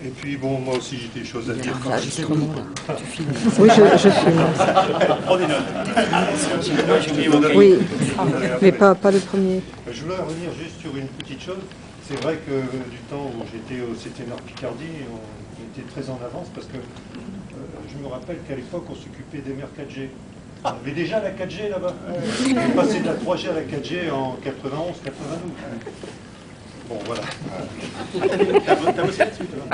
Et puis bon, moi aussi j'ai des choses à dire. Enregistre au moment là. Tu filmes. Oui, je filme. Prenez note. Oui, mais pas le premier. Je voulais revenir juste sur une petite chose. C'est vrai que du temps où j'étais au CTNR Picardie, on était très en avance parce que je me rappelle qu'à l'époque on s'occupait des mers 4G. On avait déjà la 4G là-bas. On est passé de la 3G à la 4G en 91, 92. Bon, voilà. T'as bossé là-dessus, toi ?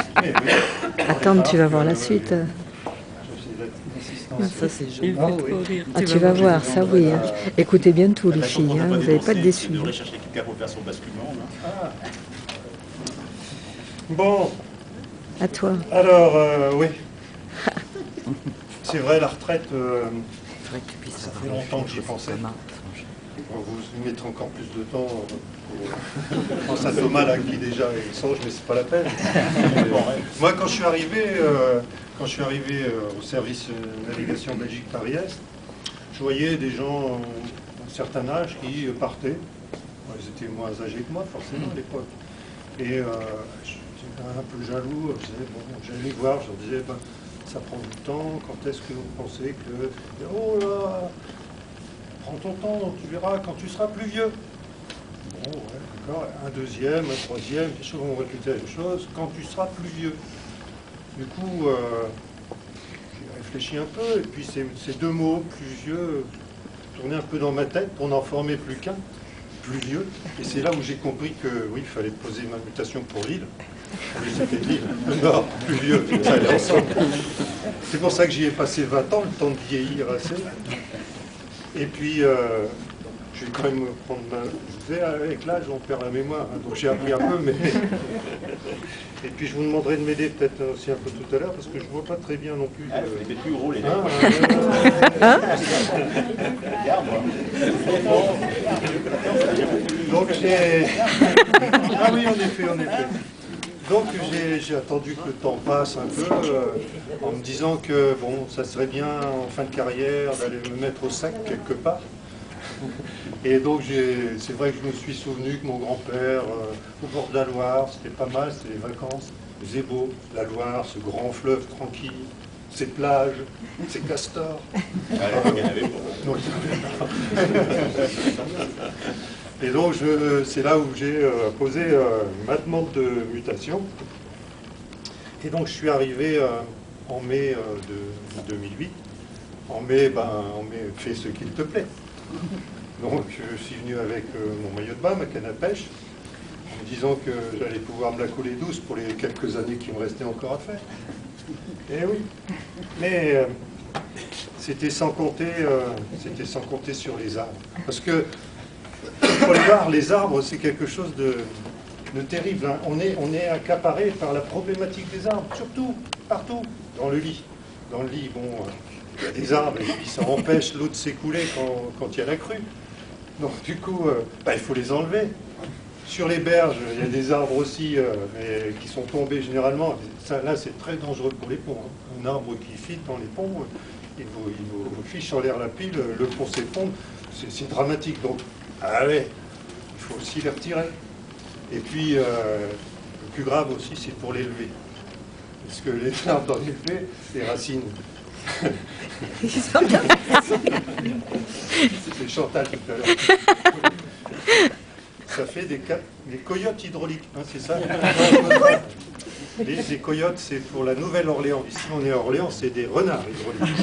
Attends, tu vas voir la suite. Ça, c'est joli. Ah, tu vas voir, ça oui. Hein. Écoutez bien tout, les filles, hein, vous n'allez pas être déçus. Tu devrais chercher quelqu'un pour faire son basculement. Ah. Bon, À toi. alors, oui. C'est vrai, la retraite, Il faudrait que tu puisses ça avoir fait une longtemps que chose j'y pensais. commun. Vous mettre encore plus de temps. Je pense à Thomas là, qui déjà il songe, mais c'est pas la peine. Moi, quand je suis arrivé, au service navigation Belgique Paris-Est, je voyais des gens d'un certain âge qui partaient. Ils étaient moins âgés que moi, forcément, à l'époque. Et j'étais un peu jaloux. J'allais les voir, je leur disais, ben, ça prend du temps. Quand est-ce que vous pensez que... Oh là, prends ton temps, tu verras quand tu seras plus vieux. Bon, ouais, d'accord. Un deuxième, un troisième, bien sûr, on va répéter la même chose. Quand tu seras plus vieux. Du coup, j'ai réfléchi un peu, et puis ces deux mots, plus vieux, tournaient un peu dans ma tête pour n'en former plus qu'un, plus vieux. Et c'est là où j'ai compris que, oui, il fallait poser ma mutation pour Lille. C'était Lille, le Nord, plus vieux, ça allait ensemble. C'est pour ça que j'y ai passé 20 ans, le temps de vieillir assez. Et puis, je vais quand même prendre ma... Je disais, avec l'âge, on perd la mémoire, hein, donc j'ai appris un peu, mais... Et puis, je vous demanderai de m'aider peut-être aussi un peu tout à l'heure, parce que je ne vois pas très bien non plus... Ah, il fait plus gros les Hein, lèvres. Regarde, moi. donc, j'ai... Ah oui, en effet, en effet. Donc, j'ai attendu que le temps passe un peu, en me disant que, bon, ça serait bien, en fin de carrière, d'aller me mettre au sac quelque part. Et donc, c'est vrai que je me suis souvenu que mon grand-père, au bord de la Loire, c'était pas mal, c'était les vacances. C'est beau, la Loire, ce grand fleuve tranquille, ces plages, ces castors. Il y en avait pas. Donc, et donc, c'est là où j'ai posé ma demande de mutation. Et donc, je suis arrivé en mai de 2008. En mai, fais ce qu'il te plaît. Donc, je suis venu avec mon maillot de bain, ma canne à pêche, en me disant que j'allais pouvoir me la couler douce pour les quelques années qui me restaient encore à faire. Et oui. Mais c'était sans compter sur les arbres. Parce que, pour les voir, les arbres, c'est quelque chose de terrible. Hein. On est accaparé par la problématique des arbres, surtout, partout, dans le lit. Dans le lit, bon, il y a des arbres et puis ça empêche l'eau de s'écouler quand il y a la crue. Donc du coup, il faut les enlever. Sur les berges, il y a des arbres aussi mais qui sont tombés généralement. Ça, là, c'est très dangereux pour les ponts. Hein. Un arbre qui file dans les ponts, il vous fiche en l'air la pile, le pont s'effondre. C'est dramatique. Donc, allez, il faut aussi les retirer. Et puis, le plus grave aussi, c'est pour l'élever. Parce que les arbres dans l'élevé, les racines. C'était Chantal tout à l'heure. Ça fait des coyotes hydrauliques, hein, c'est ça? Les coyotes, c'est pour la Nouvelle-Orléans. Ici, on est à Orléans, c'est des renards hydrauliques.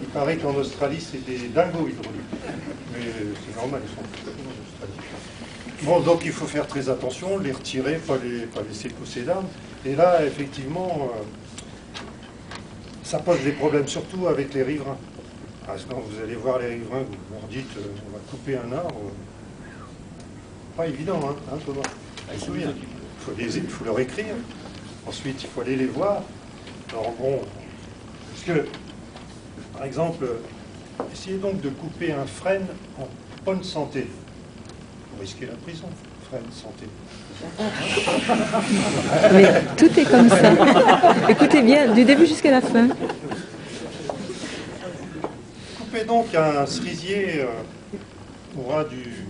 Il paraît qu'en Australie, c'est des dingos hydrauliques. Mais c'est normal, ils sont tout à fait en Australie. Bon, donc il faut faire très attention, les retirer, pas laisser pousser d'arbres. Et là, effectivement, ça pose des problèmes, surtout avec les riverains. Parce que quand vous allez voir les riverains, vous leur dites, on va couper un arbre. Pas évident, hein, Thomas? Il faut leur écrire. Ensuite, il faut aller les voir. Alors bon, parce que, par exemple, essayez donc de couper un frêne en bonne santé. Vous risquez la prison, frêne santé. Mais tout est comme ça. Écoutez bien, du début jusqu'à la fin. Coupez donc un cerisier au ras du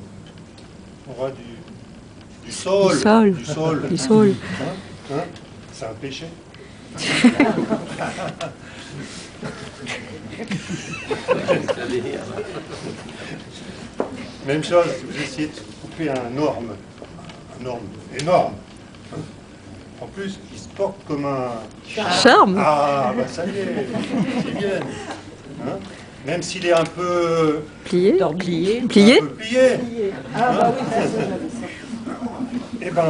sol. Du sol. Du sol. Du sol. Hein, Hein? C'est un péché. Même chose, vous essayez de couper un orme énorme. En plus, il se porte comme un Charme. Ah, bah ça y est, c'est bien. Hein? Même s'il est un peu Plié. Plié. Plié. un peu plié. Ah bah oui, ça c'est j'avais ça. Eh ben,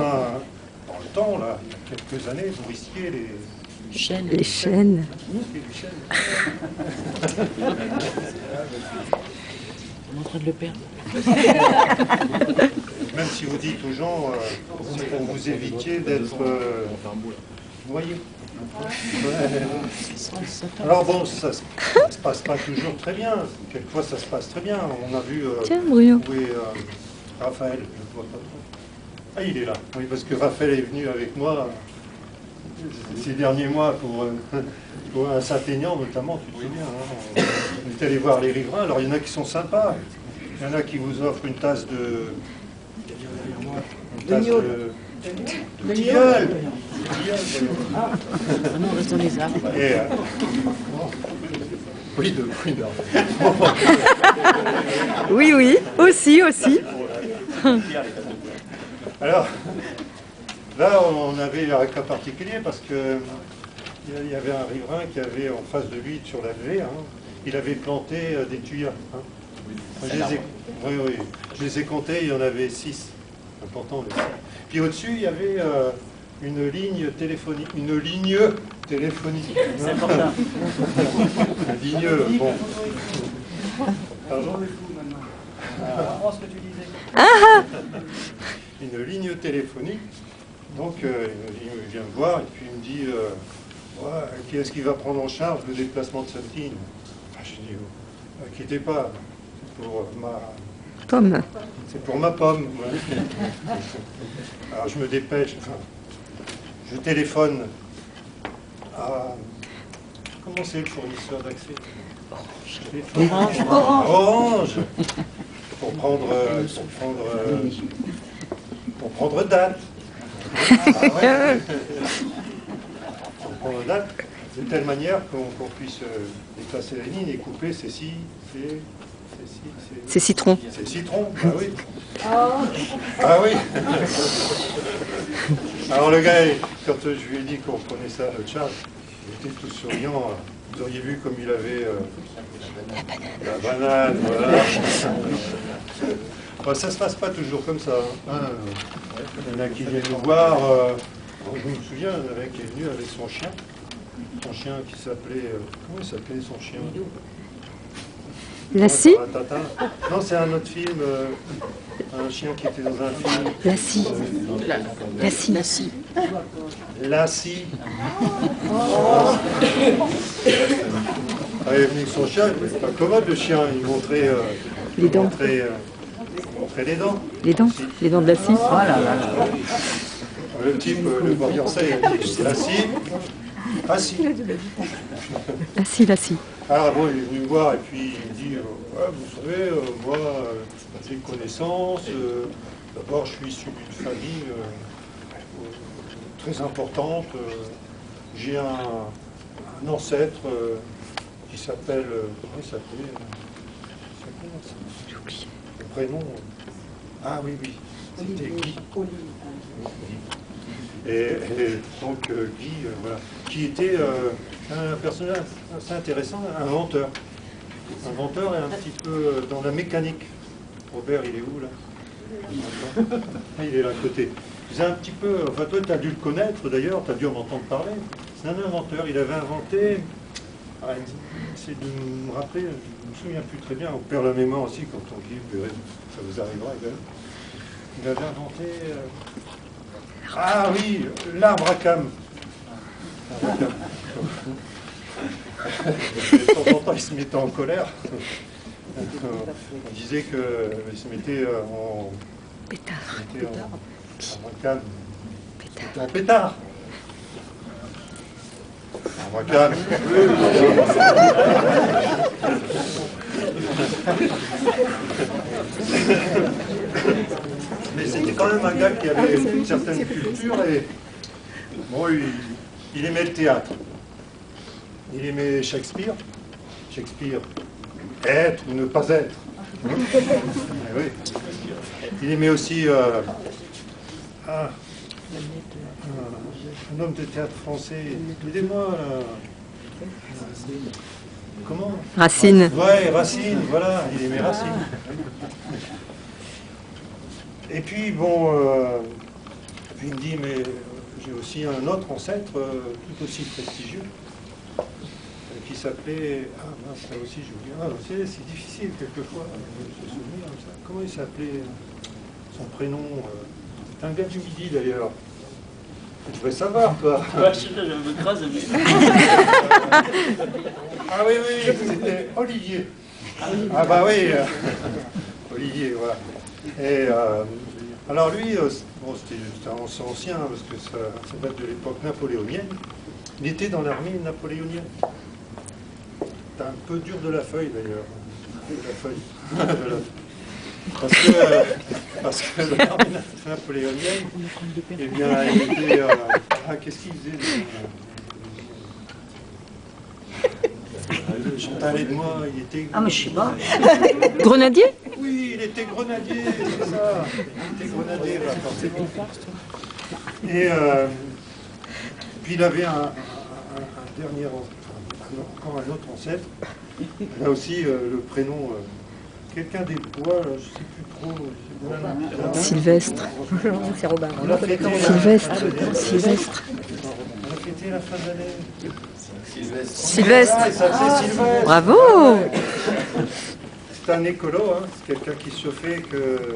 dans le temps, là, il y a quelques années, vous risquiez les Chaîne. Les chaînes. vous risquiez les chaînes. On est en train de le perdre. Même si vous dites aux gens, c'est pour vous éviter d'être noyés. Alors bon, ça se passe pas toujours très bien. Quelquefois, ça se passe très bien. On a vu Tiens, Bruno. où est Raphaël. Je ne vois pas trop. Ah, il est là. Oui, parce que Raphaël est venu avec moi ces derniers mois pour un Saint-Aignan notamment, tu te souviens. Hein, on est allé voir les riverains. Alors, il y en a qui sont sympas. Il y en a qui vous offrent une tasse de... de tilleul. Ah non, on reste dans les arbres. Et, oui, de fruits d'arbre. Oui, oui. Aussi. Alors, là, on avait un cas particulier parce que il y avait un riverain qui avait en face de lui, sur la levée, hein, il avait planté des tuyaux. Hein. Je les ai comptés, il y en avait 6. Important, les 6. Puis au-dessus, il y avait une ligne téléphonique. C'est important. Une ligne, bon. Pardon ? Une ligne téléphonique. Donc, il vient me voir et puis il me dit ouais, qui est-ce qui va prendre en charge le déplacement de cette ligne? Je dis inquiétez pas, c'est pour ma pomme. Ouais. Alors je me dépêche, je téléphone à... Comment c'est le fournisseur d'accès? Orange. Pour prendre date. Pour prendre date, de telle manière qu'on puisse déplacer la ligne et couper ceci, C'est citron. c'est citron, ah oui. Ah oui. Alors le gars, quand je lui ai dit qu'on prenait ça à notre charge, il était tout souriant. Vous auriez vu comme il avait la banane, voilà. Bon, ça ne se passe pas toujours comme ça. Hein. Il y en a qui viennent nous voir. Je me souviens, il y en avait un qui est venu avec son chien. Son chien qui s'appelait... comment il s'appelait son chien? Lassie. Non, c'est un autre film. Un chien qui était dans un film. Lassie. Lassie. Lassie. Il est venu avec son chien, il n'était pas commode le chien, il montrait Les dents. les dents. Les dents de Lassie. Le type, le Bordiancet, il a dit Lassie. Lassie. Ah bon, il est venu me voir et puis il me dit ouais, vous savez, moi, j'ai une connaissance. D'abord, je suis issu d'une famille très importante. J'ai un ancêtre qui s'appelle. Comment il s'appelait? J'ai oublié. Le prénom. Ah oui. C'était Guy. Et donc Guy, voilà, qui était un personnage assez intéressant, un inventeur. Un inventeur et un petit peu dans la mécanique. Robert, il est où là? Ah, il est là à côté. C'est un petit peu, enfin toi tu as dû le connaître d'ailleurs, tu as dû en entendre parler. C'est un inventeur, il avait inventé, c'est de me rappeler, je ne me souviens plus très bien, on perd la mémoire aussi quand on dit, ça vous arrivera également. Il avait inventé... ah oui, l'arbre à cam. De temps en temps, il se mettait en colère. Il disait qu'il se mettait en... Pétard. En cam. C'était un pétard. Arbre à cam. Mais c'était quand même un gars qui avait une certaine culture Bon, il aimait le théâtre. Il aimait Shakespeare. Shakespeare, être ou ne pas être. Eh oui. Il aimait aussi un homme de théâtre français. Aidez-moi là. Comment? Racine. Ouais, Racine, voilà, il aimait Racine. Et puis, bon, puis il me dit, mais j'ai aussi un autre ancêtre tout aussi prestigieux, qui s'appelait... Ah mince, là aussi, j'ai oublié. Ah, c'est difficile quelquefois de se souvenir comme ça. Comment il s'appelait? Son prénom... c'est un gars du Midi, d'ailleurs. Tu devrais savoir, toi. Ouais, je me crase. Ah oui, oui, c'était Olivier. Ah bah oui, Olivier, voilà. Et alors lui, bon, c'était ancien, parce que ça date de l'époque napoléonienne. Il était dans l'armée napoléonienne. C'était un peu dur de la feuille, d'ailleurs. De la feuille. Parce que dans l'armée napoléonienne, eh bien, il était... qu'est-ce qu'il faisait Chantal et moi, il était... Ah, mais je sais pas. Grenadier? Oui, il était grenadier, c'est ça. Il était grenadier, là, forcément. Et puis il avait un dernier, encore un autre ancêtre. Là aussi, le prénom, quelqu'un des bois, là, je ne sais plus trop. Sylvestre. C'est Robin. On l'a fêté, Sylvestre. Sylvestre. on a fêté la fin d'année. Sylvestre. Ah, ça faisait Sylvestre. Bravo. C'est un écolo, hein. C'est quelqu'un qui se fait que...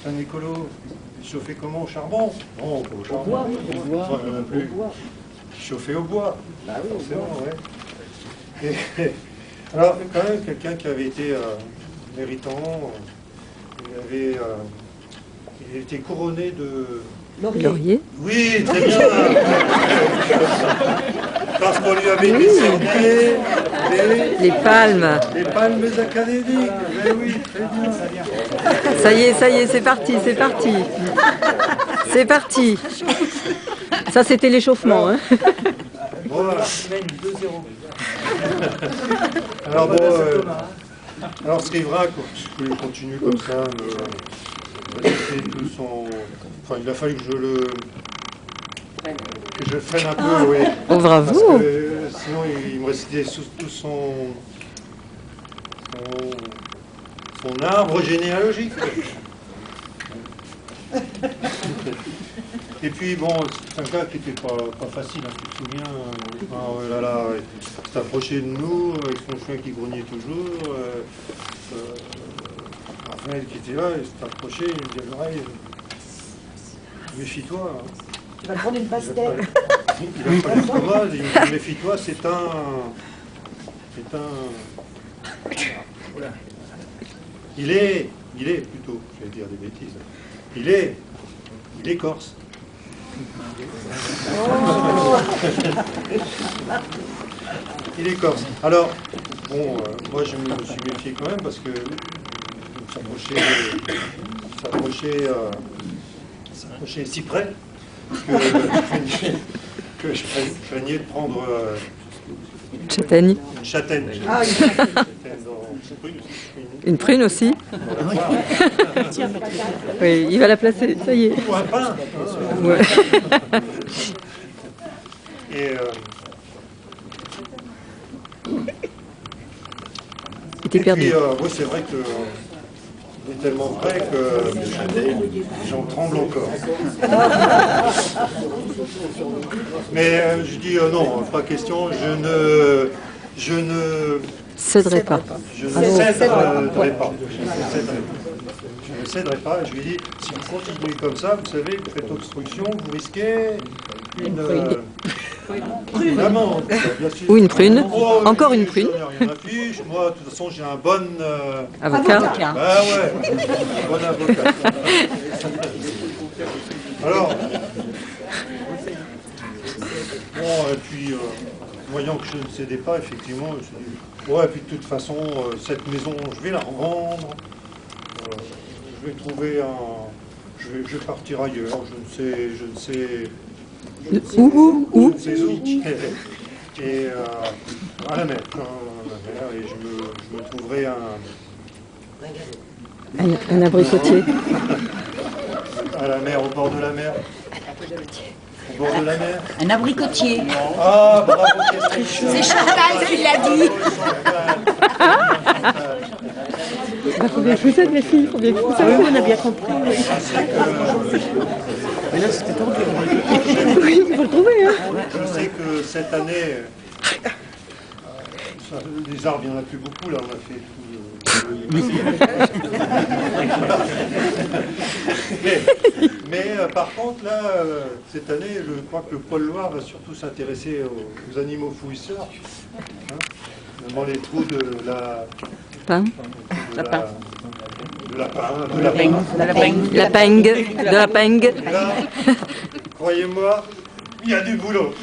Un écolo, il chauffait comment? Au charbon? Non, pas au charbon. Au bois. Non plus. Chauffé au bois. Bah oui, forcément, ouais. Alors, quand même, quelqu'un qui avait été méritant, il a été couronné de... Laurier. Oui, très bien. Parce qu'on lui avait décerné Les palmes. les palmes académiques. Mais oui, très bien. Ça y est, c'est parti, c'est parti. C'est parti. Ça, c'était l'échauffement. Hein. Bon, alors bon, alors Srivra, je vais continuer comme ça. Enfin, il a fallu que je freine un peu, oui. Oh, bravo. Parce que, sinon, il me restait tout son arbre généalogique. Et puis, bon, c'est un gars qui n'était pas facile, hein, tu te souviens. Il s'est approché de nous, avec son chien qui grognait toujours. Raphaël qui était là, il s'est approché, il me dit à l'oreille, méfie-toi. Hein. Tu vas te prendre une pastèque. Il a pas dit commode, il me dit méfie-toi, c'est un... Il est plutôt, je vais dire des bêtises, il est corse. Il est corse. Alors, bon, moi je me suis méfié quand même parce que s'approcher si près que je craignais de prendre Châtaigne. une châtaigne. Une prune aussi. Oui, il va la placer, ça y est. Ou un pain. Ouais. Et Il était perdu. puis, oui, c'est vrai que il est tellement vrai que j'en tremble encore. Mais je dis non, pas question, je ne Céderai pas. Je ne céderai pas. Je ne céderai pas. Je lui ai dit, si vous continuez comme ça, vous savez, vous faites obstruction, vous risquez une amende, bien sûr. Ou une prune. Oh, Encore une je prune. n'ai rien à fiche. Moi, de toute façon, j'ai un bon... Avocat. Bah ouais, un bon avocat. Alors, bon, et puis, voyant que je ne cédais pas, effectivement, je me suis dit, ouais, puis de toute façon, cette maison, je vais la revendre. Je vais je vais partir ailleurs, je ne sais Où je ne sais où. Et à la mer, et je me trouverai un abricotier. à la mer, au bord de la mer. Au bord de la mer. Un abricotier. Ah, bravo, Catherine. C'est Chantal qui l'a dit. Bah, faut bien que vous êtes, les filles, faut bien que vous êtes. On a bien compris. Mais là, c'était tendu. Oui, il faut le trouver, hein. Je sais que cette année, les arbres, il n'y en a plus beaucoup, là, on a fait tout. Mais par contre, là, cette année, je crois que le Pôle Loire va surtout s'intéresser aux animaux fouisseurs. Hein, notamment les trous de la... Pain. De la Peng. De la peng. Et là, croyez-moi, il y a du boulot.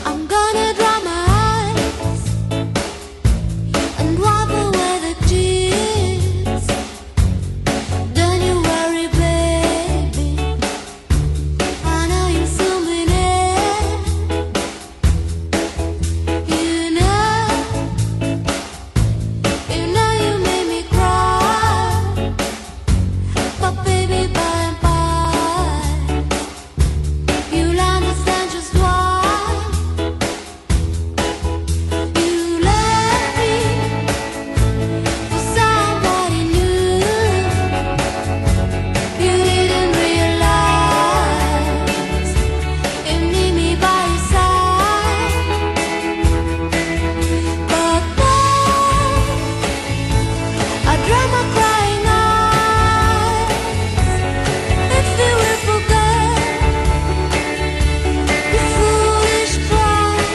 I'm gonna dry my eyes and wipe away the tears. Don't you worry, baby. I know you'll soon be there. You know you made me cry, but baby, by and by you'll understand just why. You left me for somebody new. You didn't realize you need me by your side. But now I dry my crying eyes. If you will forget your foolish pride.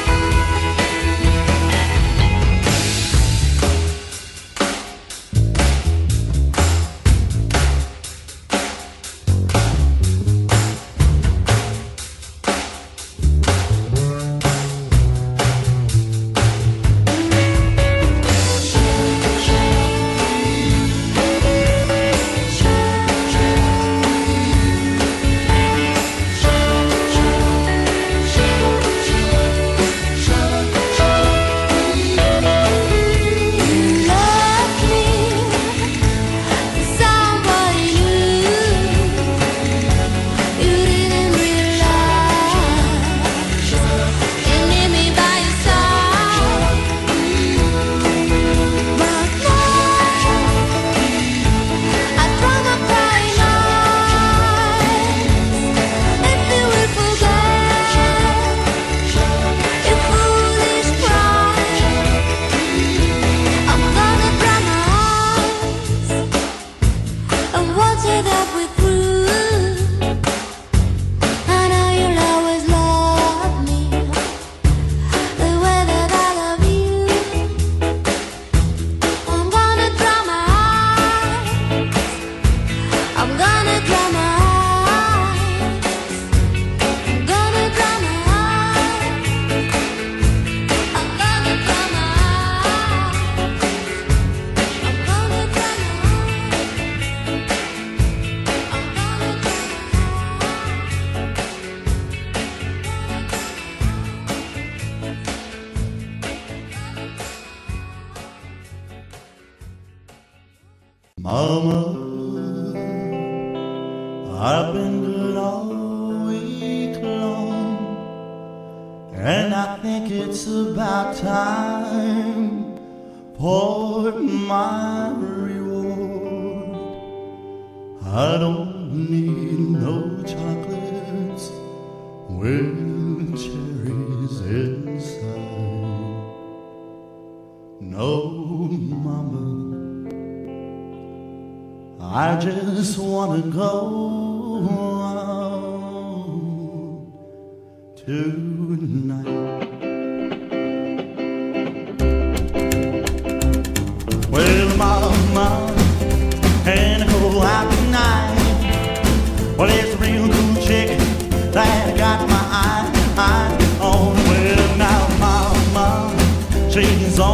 You left me for somebody new. You didn't realize you need me by your side. But now I dry my crying eyes. If you will forget your foolish pride. I'm gonna dry my eyes and watch it that we're through. I know you'll always love me the way that I love you. I'm gonna dry my eyes. I'm gonna dry my eyes. I'm gonna dry my eyes. I'm gonna dry my eyes. I'm gonna dry my eyes. I'm gonna dry Mama, I've been good all week long, and I think it's about time for my reward. I don't need no chocolates with cherries inside. No, Mama, I just wanna go out tonight. chains on